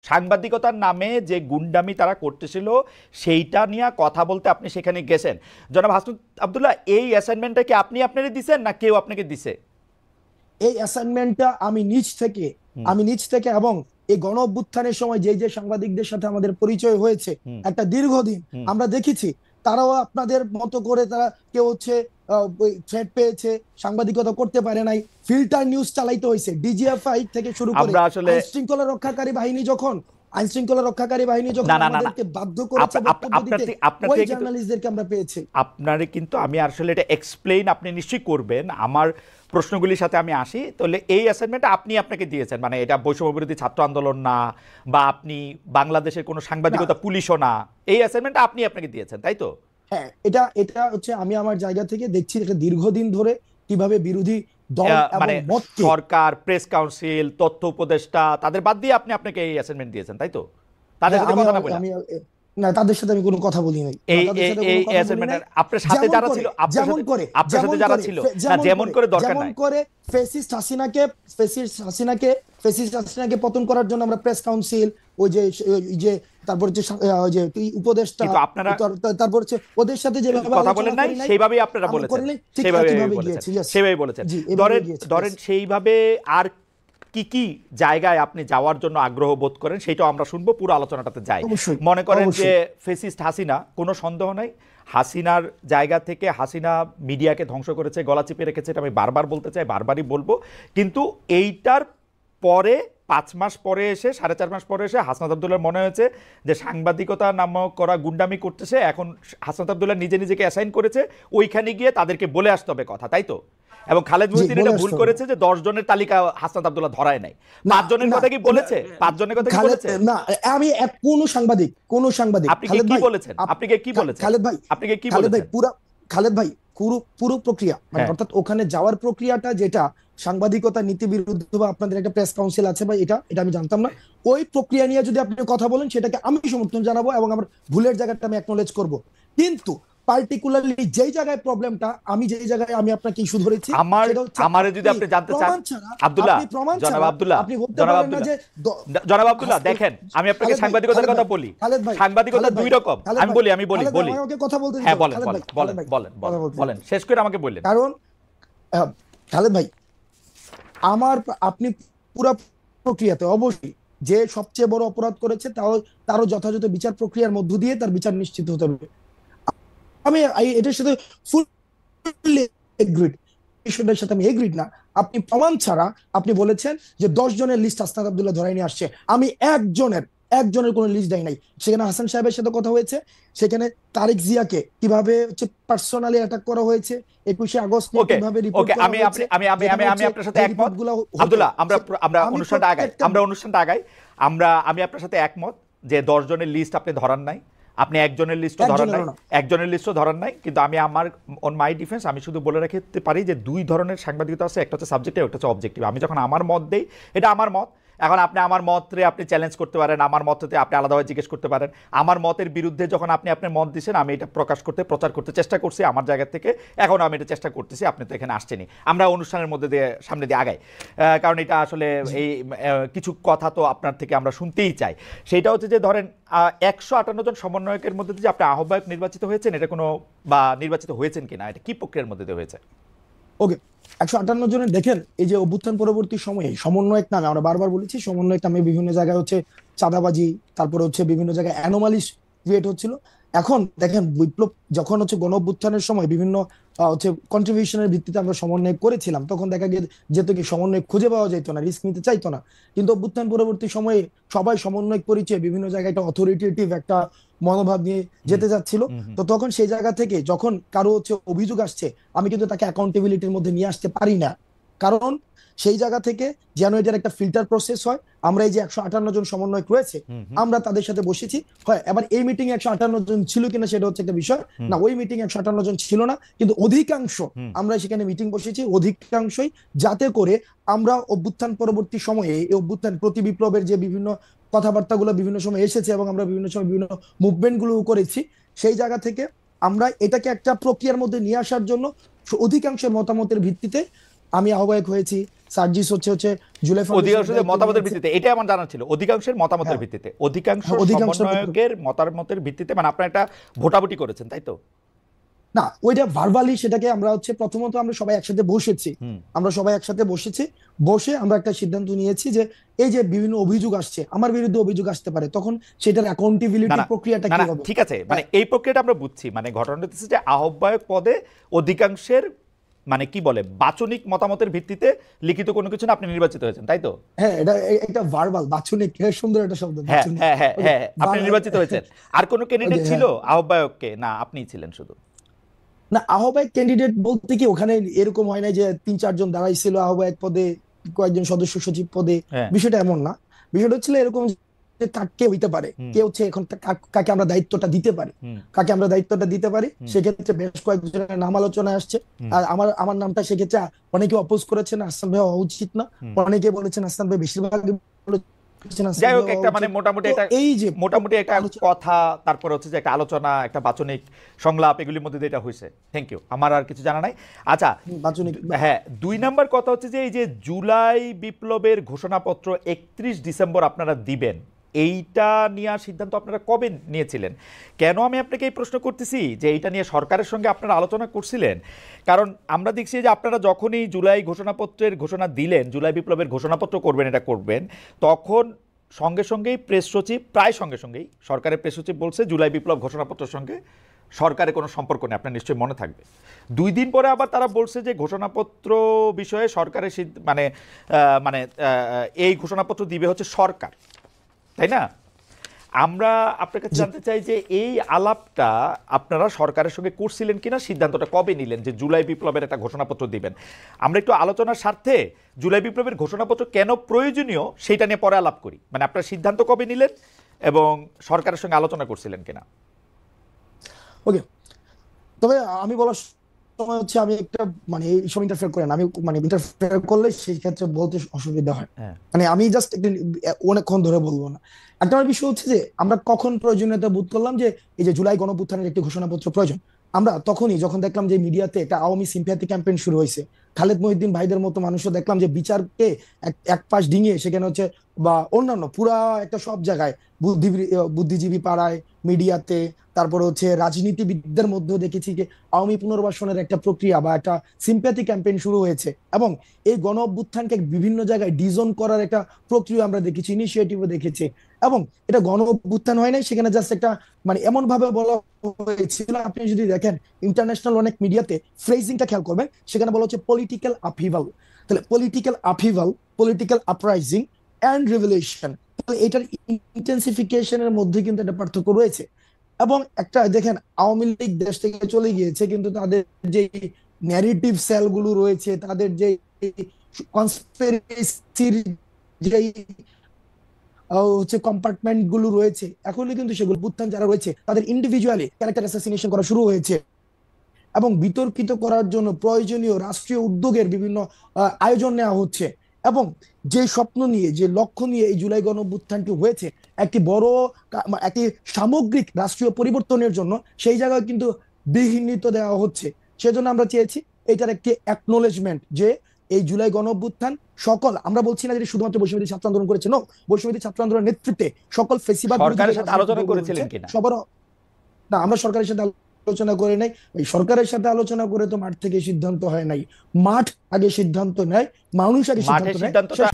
সাংবাদিকতার নামে যে গুন্ডামি তারা করতেছিল সেইটা নিয়ে কথা বলতে আপনি সেখানে গেছেন। জনাব হাসনাত আব্দুল্লাহ, এই অ্যাসাইনমেন্টটা কি আপনি আপনারই দিছেন না কেউ আপনাকে দিছে? এই অ্যাসাইনমেন্টটা আমি নিজ থেকে এবং এই গণ অভ্যুত্থানের সময় যে যে সাংবাদিকদের সাথে আমাদের পরিচয় হয়েছে হুম একটা দীর্ঘদিন, হুম। আমরা দেখেছি তারাও আপনাদের মতো করে তারা কেউ হচ্ছে থ্রেট পেয়েছে, সাংবাদিকতা করতে পারে নাই, ফিল্টার নিউজ চালাইতে হয়েছে। ডিজিএফআই থেকে শুরু করে আমরা আসলে আইন শৃঙ্খলা রক্ষাকারী বাহিনী যখন না না না না, আমাদেরকে বাধ্য করেছে বক্তব্য আপনার দিতে, আপনার ওই থেকে কিন্তু জার্নালিস্টদেরকে আমরা পেয়েছি। আপনারে কিন্তু আমি আসলে এটা এক্সপ্লেইন আপনি নিশ্চয়ই করবেন আমার প্রশ্নগুলির সাথে আমি আসি। তাহলে এই অ্যাসাইনমেন্টটা আপনি আপনাকে দিয়েছেন, মানে এটা বৈষম্য বিরোধী ছাত্র আন্দোলন না, বা আপনি বাংলাদেশের কোনো না, সাংবাদিকতা পুলিশও না, এই অ্যাসাইনমেন্টটা আপনি আপনাকে দিয়েছেন তাই তো? হ্যাঁ, এটা এটা হচ্ছে আমি আমার জায়গা থেকে দেখছি একটা দীর্ঘদিন ধরে কিভাবে বিরোধী দল এবং মানে মতকে। সরকার, প্রেস কাউন্সিল, তথ্য উপদেষ্টা তাদের বাদ দিয়ে আপনি আপনাকে এই অ্যাসাইনমেন্ট দিয়েছেন তাই তো? তাদের হ্যাঁ, সাথে আমি কথা না বললাম। আমি না, তাদের সাথে আমি কোনো কথা বলি নাই, না এই তাদের এই সাথে এই কোনো কথা বলি নাই। অ্যাসাইনমেন্টের আপনার সাথে যেমন যারা করে ছিল, যেমন করে আপনার সাথে যারা ছিল, না যেমন যেমন করে করে দরকার যেমন নাই। করে ফেসিস্ট হাসিনাকে পতন করার জন্য আমরা প্রেস কাউন্সিল, ওই যে ওই যে তারপর হচ্ছে ওই যে উপদেষ্টা, কিন্তু আপনারা তারপর হচ্ছে ওদের সাথে যেভাবে কথা বলেন আলোচনা নাই, করি নাই, সেইভাবেই আপনারা আমরা বলেছেন, করি নাই, ঠিক সেইভাবে একইভাবে বলেছেন, গিয়েছি। ইয়েস, সেইভাবে বলেছেন। জি, এভাবে ধরেন গিয়েছি। ধরেন সেইভাবে আর কি কি জায়গায় আপনি যাওয়ার জন্য আগ্রহ বোধ করেন সেটাও আমরা শুনবো, পুরো আলোচনাটাতে যাই। অবশ্যই, মনে করেন যে অবশ্যই। ফেসিস্ট হাসিনা, কোনো সন্দেহ নাই, হাসিনার জায়গা থেকে হাসিনা মিডিয়াকে ধ্বংস করেছে, গলা চিপে রেখেছে, এটা আমি বারবার বলতে চাই, বারবারই বলবো। কিন্তু এইটার পরে 5 মাস পরে এসে, 4.5 মাস পরে এসে হাসনাত আব্দুল্লাহর মনে হয়েছে যে সাংবাদিকতা নামক করা গুন্ডামি করতেছে, এখন হাসনাত আব্দুল্লাহ নিজে নিজেকে অ্যাসাইন করেছে ওইখানে গিয়ে তাদেরকে বলে আসতে হবে কথা, তাই তো? এবং খালেদ জি, মহিউদ্দিন বলে এটা ভুল আসতে হবে। করেছে যে 10 জনের তালিকা হাসনাত আব্দুল্লাহ ধরায় নাই। না, 5 জনের না, কথা কি বলেছে? 5 জনের কথা কি খালেদ, বলেছে? না, আমি এক কোন সাংবাদিক আপনি খালেদ কি ভাই, বলেছেন? আপনি কি বলেছেন? খালেদ ভাই, আপনি কি খালেদ ভাই বলেছেন? পুরো, খালেদ ভাই পুরো পুরো প্রক্রিয়া, মানে হ্যাঁ। অর্থাৎ ওখানে যাওয়ার প্রক্রিয়াটা যেটা সাংবাদিকতা নীতি বিরুদ্ধ, বা আপনাদের একটা প্রেস কাউন্সিল আছে ভাই, এটা এটা আমি জানতাম না। ওই প্রক্রিয়া নিয়ে যদি আপনি কথা বলেন সেটাকে আমি সমর্থন জানাবো এবং আমার ভুলের জায়গাটা আমি অ্যাকনলেজ করব। কিন্তু পার্টিকুলারলি যেই জায়গায় প্রবলেমটা, আমি যেই জায়গায় আমি আপনাকে ইস্যু ধরেছি, আমার সেটা হচ্ছে আমারে যদি আপনি আপনি জানতে চান, প্রমাণ ছাড়া, আব্দুল্লাহ, জনাব আব্দুল্লাহ, আপনি বলতে জনাব পারেন না আব্দুল্লাহ, যে জনাব আব্দুল্লাহ, দেখেন আমি আপনাকে সাংবাদিকতার কথা বলি। খালেদ ভাই, সাংবাদিকতা খালেদ ভাই, দুই রকম। খালেদ আমি ভাই, বলি আমি বলি খালেদ ভাই, বলি আমাকে কথা বলতে দিতে হ্যাঁ হবে। বলেন খালেদ বলেন ভাই, খালেদ বলেন ভাই, বলেন কথা বলেন বলতে বলেন, দিতে হবে। শেষ করে আমাকে বললেন। কারণ আহ, খালেদ ভাই, আমার আপনি পুরো প্রক্রিয়াতে অবশ্যই যে সবচেয়ে বড় অপরাধ করেছে তারও যথাযথ বিচার প্রক্রিয়ার মধ্য দিয়ে তার বিচার নিশ্চিত হতে হবে। আমি এটার সাথে ফুললি এগ্রিড, বিষয়টার সাথে আমি এগ্রিড না। আপনি প্রমাণ ছাড়া আপনি বলেছেন যে 10 জনের লিস্ট হাসনাত আব্দুল্লাহ ধরাই নিয়ে আসছে, আমি একজনের কোনো লিস্ট দেয় নাই। সেখানে হাসান সাহেবের সাথে কথা হয়েছে, সেখানে তারেক জিয়াকে কিভাবে হচ্ছে পার্সোনালি অ্যাটাক করা হয়েছে, 21শে আগস্ট নিয়ে ওকে কিভাবে রিপোর্ট ওকে, করা আমি হয়েছে, আপনি আমি আমি আমি যেখানে আমি হচ্ছে আপনার সাথে যে একমত। রিপোর্টগুলো হতো। আব্দুল্লাহ, আমরা আমরা আমি অনুষ্ঠানটা আগাই, প্রত্যেকটা, আমি আপনার সাথে একমত যে 10 জনের লিস্ট আপনি ধরান নাই, আপনি একজনের লিস্টও ধরান নাই, একজনেরও না। একজনের লিস্টও ধরান নাই। কিন্তু আমি আমার অন মাই ডিফেন্স আমি শুধু বলে রাখতে পারি যে দুই ধরনের সাংবাদিকতা আছে, একটা হচ্ছে সাবজেক্টিভ, একটা হচ্ছে অবজেক্টিভ। আমি যখন আমার মত দেই, এটা আমার মত। এখন আপনি আমার মতরে আপনি চ্যালেঞ্জ করতে পারেন, আমার মততে আপনি আলাদাভাবে জিজ্ঞেস করতে পারেন। আমার মতের বিরুদ্ধে যখন আপনি আপনার মত দিচ্ছেন, আমি এটা প্রচার করতে চেষ্টা করছি আমার জায়গা থেকে, এখন আমি এটা চেষ্টা করতেছি, আপনি তো এখানে আসছেনই, আমরা অনুষ্ঠানের মধ্যে দিয়ে সামনে দিয়ে আগাই। কারণ এটা আসলে এই কিছু কথা তো আপনার থেকে আমরা শুনতেই চাই। সেইটা হচ্ছে যে ধরেন 158 জন সমন্বয়কের মধ্যে দিয়ে যে আপনি আহ্বায়ক নির্বাচিত হয়েছেন, এটা কোনো, বা নির্বাচিত হয়েছেন কিনা, এটা কি প্রক্রিয়ার মধ্যে দিয়ে হয়েছে? ওকে, 158 জনের দেখেন, এই যে অভ্যুত্থান পরবর্তী সময়ে সমন্বয়ক নামে, আমরা বারবার বলেছি, সমন্বয়ক নামে বিভিন্ন জায়গায় হচ্ছে চাঁদাবাজি, তারপরে হচ্ছে বিভিন্ন জায়গায় অ্যানোমালিস ক্রিয়েট হচ্ছিল। এখন দেখেন, বিপ্লব যখন হচ্ছে গণ অভ্যুত্থানের সময় বিভিন্ন হচ্ছে কন্ট্রিবিউশনের ভিত্তিতে আমরা সমন্বয় করেছিলাম, তখন দেখা যেত কি সমন্বয় খুঁজে পাওয়া যেত না, রিস্ক নিতে চাইতো না। কিন্তু অভ্যুত্থান পরবর্তী সময়ে সবাই সমন্বয় পরিচয় বিভিন্ন জায়গায় একটা অথরিটেটিভ একটা মনোভাব নিয়ে হুম যেতে যাচ্ছিল। হুম হুম। তো তখন সেই জায়গা থেকে যখন কারো হচ্ছে অভিযোগ আসছে, আমি কিন্তু তাকে অ্যাকাউন্টেবিলিটির মধ্যে নিয়ে আসতে পারি না। কারণ সেই জায়গা থেকে যেন এটার একটা ফিল্টার প্রসেস হয়। আমরা এই যে 158 জন সমন্বয়ক রয়েছে, হুম হুম আমরা তাদের সাথে বসেছি। হয় এবার এই মিটিং এ 158 জন ছিল কিনা সেটা হচ্ছে একটা বিষয় হুম না, ওই মিটিং 158 জন ছিল না, কিন্তু অধিকাংশ, হুম আমরা সেখানে মিটিং বসেছি অধিকাংশই, যাতে করে আমরা অভ্যুত্থান পরবর্তী সময়ে এই অভ্যুত্থান প্রতি বিপ্লবের যে বিভিন্ন কথাবার্তাগুলো বিভিন্ন সময় এসেছে এবং আমরা বিভিন্ন সময় বিভিন্ন মুভমেন্ট গুলো করেছি, সেই জায়গা থেকে আমরা এটাকে একটা প্রক্রিয়ার মধ্যে নিয়ে আসার জন্য অধিকাংশের মতামতের ভিত্তিতে আমি আহ্বায়ক হয়েছি, সার্জিস হচ্ছে জুলাই অধিকাংশের মতামতের ফাউন্ডেশন। ভিত্তিতে, এটাই আমার জানা ছিল, অধিকাংশের মতামতের হ্যাঁ, ভিত্তিতে, অধিকাংশ হ্যাঁ, অধিকাংশ সমন্বয়কের মতামতের ভিত্তিতে, মানে আপনারা একটা ভোটাভুটি করেছেন তাই তো? না, ওইটা ভার্বালি, সেটাকে আমরা প্রথমত আমরা সবাই একসাথে বসেছি, হুম। আমরা সবাই একসাথে বসেছি, বসে আমরা একটা সিদ্ধান্ত নিয়েছি যে এই যে বিভিন্ন অভিযোগ আসছে, আমার বিরুদ্ধে অভিযোগ আসতে পারে, তখন সেটার না অ্যাকাউন্টেবিলিটি না প্রক্রিয়াটা না কি না, হবে। ঠিক আছে, মানে এই প্রক্রিয়াটা আমরা বুঝছি, মানে ঘটনাটা হচ্ছে যে আহ্বায়ক পদে অধিকাংশের মানে কি বলে বাচনিক মতামতের ভিত্তিতে লিখিত কোনো কিছু না, আপনি নির্বাচিত হয়েছেন তাই তো? হ্যাঁ, এটা ভার্বাল, বাচনিক, সুন্দর একটা শব্দ, হ্যাঁ বাচনিক। হ্যাঁ হ্যাঁ ওকে, হ্যাঁ, আপনি নির্বাচিত হয়েছেন। আর কোনো ক্যান্ডিডেট ওকে, ছিল হ্যাঁ। আহ্বায়ককে? না, আপনিই ছিলেন শুধু? না, আহ্বায়ক ক্যান্ডিডেট বলতে কি ওখানে এরকম হয় না যে 3-4 জন দাঁড়াইছিল আহ্বায়ক পদে, কয়েকজন সদস্য সচিব পদে, হ্যাঁ। বিষয়টা এমন না। বিষয়টা হচ্ছিল এরকম যে কে হইতে পারে, হুম। কে হচ্ছে এখন কাকে আমরা দায়িত্বটা দিতে পারি, হুম। কাকে আমরা দায়িত্বটা দিতে পারি। হুম। সেক্ষেত্রে বেশ কয়েকজনের নাম আলোচনায় আসছে। হুম। আর আমার নামটা সেক্ষেত্রে অনেকে অপোজ করেছেন, আহসান ভাই হওয়া উচিত না, হুম। অনেকে বলেছেন আহসান ভাই, বেশিরভাগ বলেছেন আহসান যাই ভাই হোক, হওয়া একটা মানে উচিত। মোটামুটি তো একটা এই যে আলোচনা, কথা, তারপর হচ্ছে যে একটা আলোচনা, একটা বাচনিক সংলাপ, এগুলির মধ্যে দিয়ে এটা হয়েছে। থ্যাংক ইউ, আমার আর কিছু জানা নাই। আচ্ছা, বাচনিক, হ্যাঁ, 2 নাম্বার কথা হচ্ছে যে এই যে জুলাই বিপ্লবের ঘোষণাপত্র 31 ডিসেম্বর আপনারা দিবেন, এইটা নিয়ে সিদ্ধান্ত আপনারা কবে নিয়েছিলেন? কেন আমি আপনাকে এই প্রশ্ন করতেছি যে এইটা নিয়ে সরকারের সঙ্গে আপনারা আলোচনা করছিলেন? কারণ আমরা দেখছি যে আপনারা যখনই জুলাই ঘোষণাপত্রের ঘোষণা দিলেন, জুলাই বিপ্লবের ঘোষণাপত্র করবেন, এটা করবেন, তখন সঙ্গে সঙ্গেই প্রেস সচিব, প্রায় সঙ্গে সঙ্গেই সরকারের প্রেস সচিব বলছে জুলাই বিপ্লব ঘোষণাপত্রের সঙ্গে সরকারের কোনো সম্পর্ক নেই, আপনার নিশ্চয়ই মনে থাকবে। 2 দিন পরে আবার তারা বলছে যে ঘোষণাপত্র বিষয়ে সরকারের এই ঘোষণাপত্র দিবে হচ্ছে সরকার, তাই না? আমরা আপনার কাছে জানতে চাই যে এই আলাপটা আপনারা সরকারের সঙ্গে করছিলেন কিনা, সিদ্ধান্তটা কবে নিলেন যে জুলাই বিপ্লবের একটা ঘোষণাপত্র দিবেন? আমরা একটু আলোচনার স্বার্থে জুলাই বিপ্লবের ঘোষণাপত্র কেন প্রয়োজনীয় সেটা নিয়ে পরে আলাপ করি। মানে আপনার সিদ্ধান্ত কবে নিলেন এবং সরকারের সঙ্গে আলোচনা করছিলেন কিনা? ওকে। তবে আমি বলার সময় হচ্ছে আমি একটা মানে এইসব ইন্টারফেয়ার করেন, আমি মানে ইন্টারফেয়ার করলে সেই ক্ষেত্রে বলতে অসুবিধা হয়, হ্যাঁ। মানে আমি জাস্ট একটু অনেকক্ষণ ধরে বলবো না। একটা বিষয় হচ্ছে যে আমরা কখন প্রয়োজনীয়তা বোধ করলাম যে এই যে জুলাই গণঅভ্যুত্থানের একটি ঘোষণাপত্র প্রয়োজন, আমরা তখনই যখন দেখলাম যে মিডিয়াতে একটা আওয়ামী সিম্প্যাথি ক্যাম্পেইন শুরু হয়েছে, খালেদ মহিউদ্দিন ভাইদের মতো মানুষও দেখলাম যে বিচারকে এক পাশ ডিঙিয়ে সেখানে হচ্ছে, বা অন্যান্য পুরা একটা সব জায়গায় বুদ্ধিজীবী পাড়ায়, মিডিয়াতে, তারপর হচ্ছে রাজনীতিবিদদের মধ্যেও দেখেছি যে আওয়ামী পুনর্বাসনের একটা প্রক্রিয়া বা একটা সিম্প্যাথি ক্যাম্পেইন শুরু হয়েছে, এবং এই গণ অভ্যুত্থানকে বিভিন্ন জায়গায় ডিজোন করার একটা প্রক্রিয়া আমরা দেখেছি, ইনিশিয়েটিভও দেখেছি। এবং এটা গণ অভ্যুত্থান হয় নাই, সেখানে জাস্ট একটা মানে এমন ভাবে বলা হয়েছিল, আপনি যদি দেখেন ইন্টারন্যাশনাল অনেক মিডিয়াতে ফ্রেজিংটা খেয়াল করবেন, সেখানে বলা হচ্ছে পলিটিক্যাল আপহিভাল। তাহলে political upheaval, political uprising and revolution, তাহলে এটার ইন্টেন্সিফিকেশনের মধ্যে কিন্তু একটা পার্থক্য রয়েছে। এবং একটা দেখেন, আওয়ামী লীগ দেশ থেকে চলে গিয়েছে, কিন্তু তাদের যে ন্যারেটিভ সেলগুলো রয়েছে, তাদের যে কনস্পিরেসির যে হচ্ছে কম্পার্টমেন্ট গুলো রয়েছে, এখনই কিন্তু সেগুলো বুত্থান যারা রয়েছে তাদের ইন্ডিভিজুয়ালি ক্যারেক্টার অ্যাসাসিনেশন করা শুরু হয়েছে, এবং বিতর্কিত করার জন্য প্রয়োজনীয় রাষ্ট্রীয় উদ্যোগের বিভিন্ন আয়োজন নেওয়া হচ্ছে। এবং যে স্বপ্ন নিয়ে, যে লক্ষ্য নিয়ে এই জুলাই গণঅভ্যুত্থানটি হয়েছে, একটি বড় একটি সামগ্রিক রাষ্ট্রীয় পরিবর্তনের জন্য, সেই জায়গায় কিন্তু বিঘ্নিত দেওয়া হচ্ছে। সেজন্য আমরা চেয়েছি এটার একটি অ্যাকনোলেজমেন্ট যে এই জুলাই গণঅভ্যুত্থান সকল, আমরা বলছি না যে শুধুমাত্র বৈষম্যবিরোধী ছাত্র আন্দোলন করেছে, নো, বৈষম্যবিরোধী ছাত্র আন্দোলনের নেতৃত্বে সকল ফেসিবাদ সরকারের সাথে আলোচনা করেছিলেন কিনা? সবার না, আমরা সরকারের সাথে আলোচনা করে নাই। ওই সরকারের সাথে আলোচনা করে তো মাঠ থেকে সিদ্ধান্ত হয় নাই, মাঠ আগে সিদ্ধান্ত নেয়, মানুষ আগে মাঠে সিদ্ধান্ত নেয়। সিদ্ধান্তটা